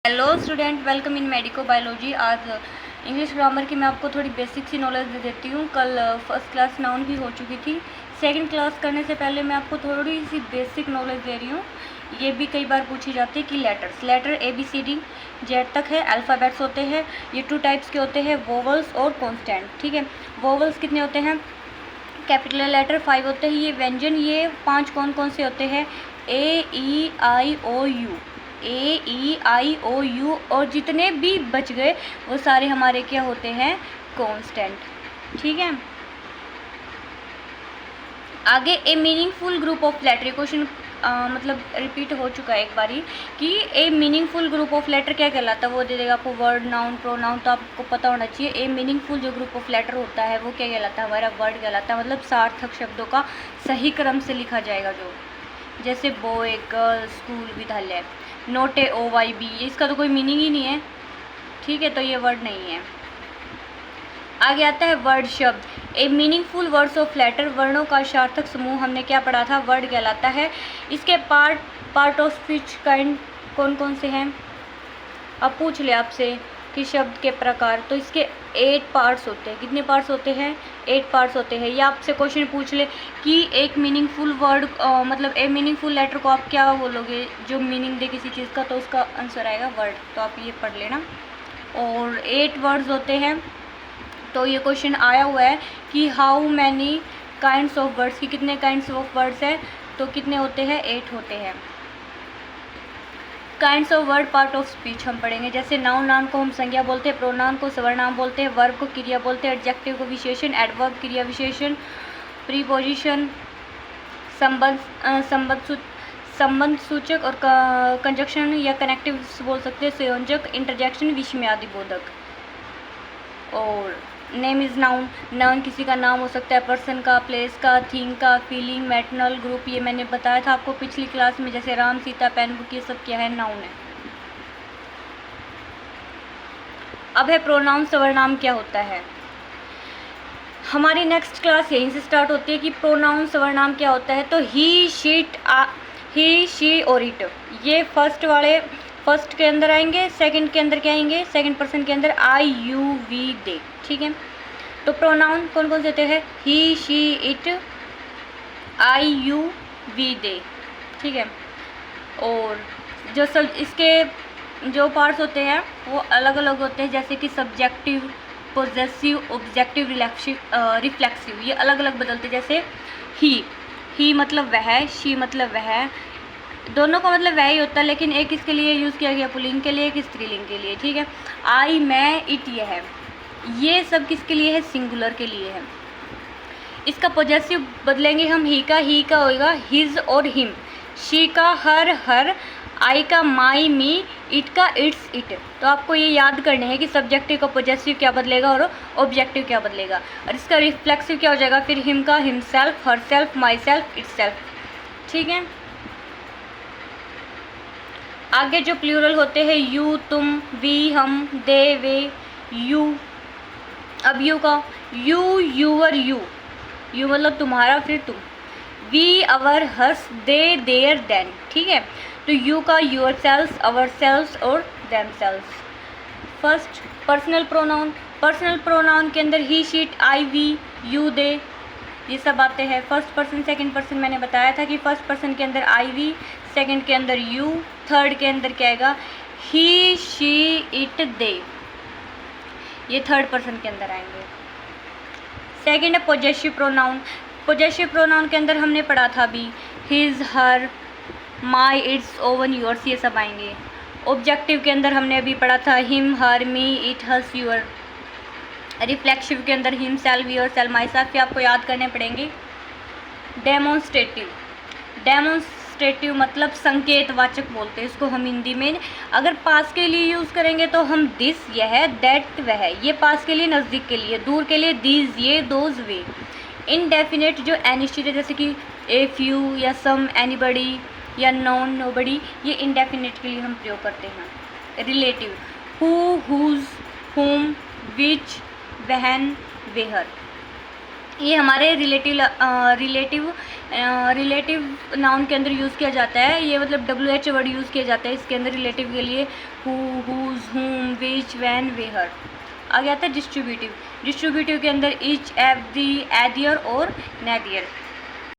Hello student, welcome in medico biology. आज English grammar की मैं आपको थोड़ी बेसिक सी नॉलेज दे देती हूँ। कल फर्स्ट क्लास नाउन भी हो चुकी थी। सेकंड क्लास करने से पहले मैं आपको थोड़ी सी बेसिक नॉलेज दे रही हूँ। ये भी कई बार पूछी जाती है कि लेटर ABCD जेड तक है, अल्फ़ाबेट्स होते हैं। ये 2 टाइप्स के होते हैं, वोवल्स और कॉन्स्टेंट। ठीक है, वोवल्स कितने होते हैं? कैपिटल लेटर 5 होते हैं। ये व्यंजन, ये 5 कौन कौन से होते हैं? A, E, I, O, U, A, E, I, O, U, और जितने भी बच गए वो सारे हमारे क्या होते हैं? कॉन्स्टेंट। ठीक है, आगे a meaningful group of letter. ये क्वेश्चन मतलब रिपीट हो चुका है एक बारी कि a meaningful group of letter क्या कहलाता है। वो दे देगा आपको वर्ड, नाउन, प्रोनाउन, तो आपको पता होना चाहिए ए मीनिंगफुल जो ग्रुप ऑफ लेटर होता है वो क्या कहलाता है? हमारा वर्ड कहलाता है। मतलब सार्थक शब्दों का सही क्रम से लिखा जाएगा, जो जैसे बॉय, गर्ल, स्कूल, विद्यालय। नोट ए OYB, इसका तो कोई मीनिंग ही नहीं है। ठीक है, तो ये वर्ड नहीं है। आगे आता है वर्ड शब्द। A meaningful words of letter, वर्णों का सार्थक समूह हमने क्या पढ़ा था? वर्ड कहलाता है। इसके पार्ट ऑफ स्पीच काइंड कौन कौन से हैं? अब पूछ ले आपसे कि शब्द के प्रकार, तो इसके 8 पार्ट्स होते हैं। कितने पार्ट्स होते हैं? 8 पार्ट्स होते हैं। या आपसे क्वेश्चन पूछ ले कि एक मीनिंगफुल वर्ड मतलब ए मीनिंगफुल लेटर को आप क्या बोलोगे जो मीनिंग दे किसी चीज़ का, तो उसका आंसर आएगा वर्ड। तो आप ये पढ़ लेना। और 8 वर्ड्स होते हैं। तो ये क्वेश्चन आया हुआ है कि how many kinds of words, की कितने काइंड्स ऑफ वर्ड्स हैं? तो कितने होते हैं? 8 होते हैं। Kinds of word, part of speech हम पढ़ेंगे। जैसे नाउन को हम संज्ञा बोलते हैं, प्रोनाउन को सर्वनाम बोलते हैं, वर्ब को क्रिया बोलते हैं, एडजेक्टिव को विशेषण, एडवर्ब क्रिया विशेषण, प्रीपोजिशन संबंध सूचक और कंजक्शन या कनेक्टिव बोल सकते हैं, संयोजक, इंटरजेक्शन, विस्मयादि बोधक। और नेम इज़ नाउन किसी का नाम हो सकता है, पर्सन का, प्लेस का, थिंग का, फीलिंग, मैटरनल ग्रुप, ये मैंने बताया था आपको पिछली क्लास में। जैसे राम, सीता, पेन, बुक, ये सब क्या है? नाउन है। अब है प्रोनाउन, सर्वनाम क्या होता है। हमारी नेक्स्ट क्लास यहीं से स्टार्ट होती है कि प्रोनाउन सर्वनाम क्या होता है। तो ही, शी और इट, ये फर्स्ट के अंदर आएंगे। सेकंड के अंदर क्या आएंगे? सेकंड पर्सन के अंदर I, you, we, they। ठीक है, तो प्रोनाउन कौन कौन से होते हैं? He, she, it, I, you, we, they। ठीक है, और जो सब इसके जो पार्ट्स होते हैं वो अलग अलग होते हैं। जैसे कि सब्जेक्टिव, पोजेसिव, ऑब्जेक्टिव, रिफ्लेक्सिव, ये अलग अलग बदलते हैं। जैसे ही मतलब वह, शी मतलब वह, दोनों का मतलब वह ही होता है, लेकिन एक इसके लिए यूज़ किया गया पुल्लिंग के लिए, एक स्त्रीलिंग के लिए। ठीक है, आई, मैं, इट, ये है, ये सब किसके लिए है? सिंगुलर के लिए है। इसका पॉजेसिव बदलेंगे हम। ही का होगा हिज और हिम, शी का हर, आई का माई, मी, इट का इट्स, इट। तो आपको ये याद करने हैं कि सब्जेक्टिव का पॉजेसिव क्या बदलेगा और ऑब्जेक्टिव क्या बदलेगा। और इसका रिफ्लेक्सिव क्या हो जाएगा फिर? हिम का himself, her self, my self, it self. ठीक है, आगे जो प्लूरल होते हैं, यू, तुम, वी, हम, दे, वे, यू। अब यू का यू, यूअर, यू मतलब तुम्हारा, फिर तुम, we, our, hers, they, their, them. ठीक है, तो यू का यूअर सेल्स, अवर सेल्स और themselves. First personal pronoun के अंदर ही, शीट, आई, वी, यू, दे, ये सब आते हैं। फर्स्ट पर्सन, सेकंड पर्सन मैंने बताया था कि फर्स्ट पर्सन के अंदर आई, वी, सेकंड के अंदर यू, थर्ड के अंदर क्या आएगा? ही, शी, इट, दे, ये थर्ड पर्सन के अंदर आएंगे। सेकंड है पॉजेसिव प्रोनाउन के अंदर हमने पढ़ा था अभी, his, her, my, it's, oven, yours, ये सब आएंगे। ऑब्जेक्टिव के अंदर हमने अभी पढ़ा था him, her, me, it, hers, your. Reflexive के अंदर himself, yourself, myself, आपको याद करने पड़ेंगे। डेमोन्स्ट्रेटिव मतलब संकेतवाचक बोलते हैं इसको हम हिंदी में। अगर पास के लिए यूज़ करेंगे तो हम दिस, यह, दैट, वह, ये पास के लिए, नज़दीक के लिए, दूर के लिए दीज, ये, दोज, वे। इनडेफिनेट जो एनिश्चित है, जैसे कि ए, फ्यू या सम, एनीबडी या नॉन, नोबडी, ये इनडेफिनेट के लिए हम प्रयोग करते हैं। रिलेटिव हु, हुज, हुम, विच, वहन, वेहर, ये हमारे रिलेटिव नाउन के अंदर यूज़ किया जाता है। ये मतलब WH वर्ड यूज़ किया जाता है इसके अंदर रिलेटिव के लिए, हु, हुज, हुम, विच, व्हेन, वेयर। आगे आता है डिस्ट्रीब्यूटिव। डिस्ट्रीब्यूटिव के अंदर ईच, एवरी, एदियर और नेदियर।